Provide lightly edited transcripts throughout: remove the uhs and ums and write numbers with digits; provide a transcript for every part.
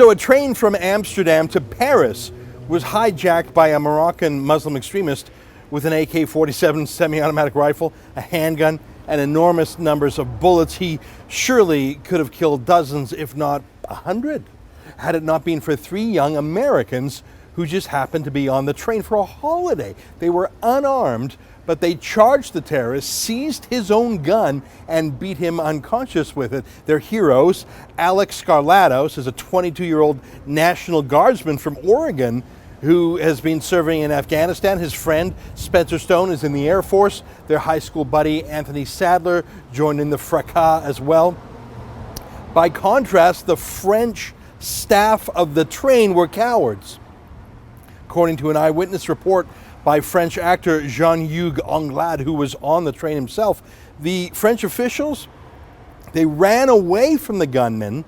So a train from Amsterdam to Paris was hijacked by a Moroccan Muslim extremist with an AK-47 semi-automatic rifle, a handgun, and enormous numbers of bullets. He surely could have killed dozens, if not 100, had it not been for three young Americans who just happened to be on the train for a holiday. They were unarmed, but they charged the terrorist, seized his own gun, and beat him unconscious with it. They're heroes. Alex Skarlatos is a 22-year-old National Guardsman from Oregon who has been serving in Afghanistan. His friend, Spencer Stone, is in the Air Force. Their high school buddy, Anthony Sadler, joined in the fracas as well. By contrast, the French staff of the train were cowards. According to an eyewitness report by French actor Jean-Hugues Anglade, who was on the train himself, the French officials, they ran away from the gunman,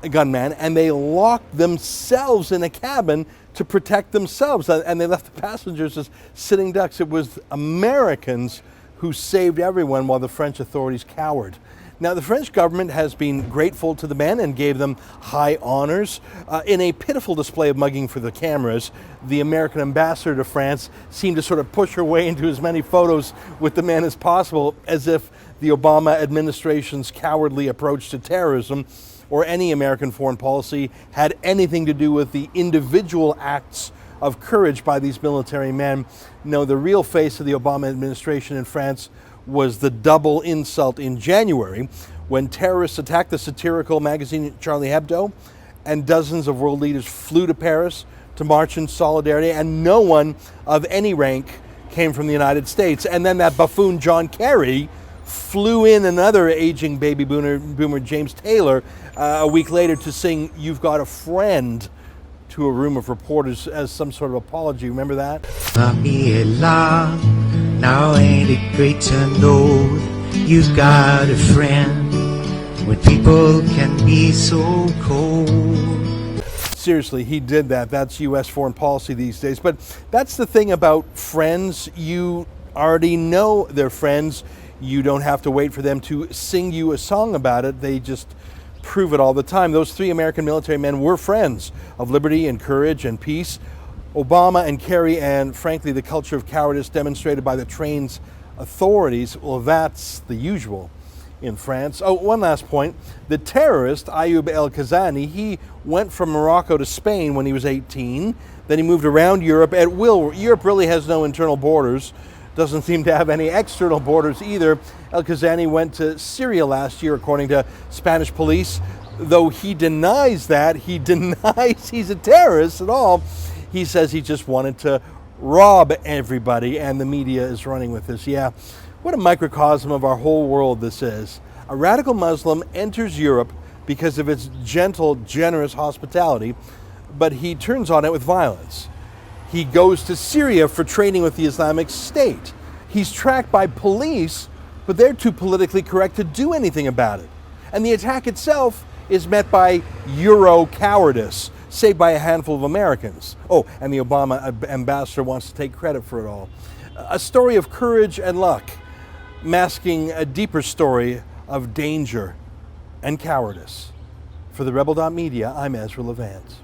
and they locked themselves in a cabin to protect themselves, and they left the passengers as sitting ducks. It was Americans who saved everyone while the French authorities cowered. Now, the French government has been grateful to the men and gave them high honors. In a pitiful display of mugging for the cameras, the American ambassador to France seemed to sort of push her way into as many photos with the men as possible, as if the Obama administration's cowardly approach to terrorism or any American foreign policy had anything to do with the individual acts of courage by these military men. No, the real face of the Obama administration in France was the double insult in January when terrorists attacked the satirical magazine Charlie Hebdo, and dozens of world leaders flew to Paris to march in solidarity, and no one of any rank came from the United States. And then that buffoon John Kerry flew in another aging baby boomer James Taylor a week later to sing "You've Got a Friend" to a room of reporters as some sort of apology. Remember that? Now ain't it great to know you've got a friend when people can be so cold? Seriously, he did that. That's U.S. foreign policy these days. But that's the thing about friends. You already know they're friends. You don't have to wait for them to sing you a song about it. They just prove it all the time. Those three American military men were friends of liberty and courage and peace. Obama and Kerry, and frankly the culture of cowardice demonstrated by the train's authorities, well, that's the usual in France. Oh, one last point. The terrorist, Ayoub El-Kazani, he went from Morocco to Spain when he was 18. Then he moved around Europe at will. Europe really has no internal borders. Doesn't seem to have any external borders either. El-Kazani went to Syria last year, according to Spanish police. Though he denies that, he denies he's a terrorist at all. He says he just wanted to rob everybody, and the media is running with this. Yeah, what a microcosm of our whole world this is. A radical Muslim enters Europe because of its gentle, generous hospitality, but he turns on it with violence. He goes to Syria for training with the Islamic State. He's tracked by police, but they're too politically correct to do anything about it. And the attack itself is met by Euro cowardice, saved by a handful of Americans. Oh, and the Obama ambassador wants to take credit for it all. A story of courage and luck, masking a deeper story of danger and cowardice. For the Rebel.Media, I'm Ezra Levant.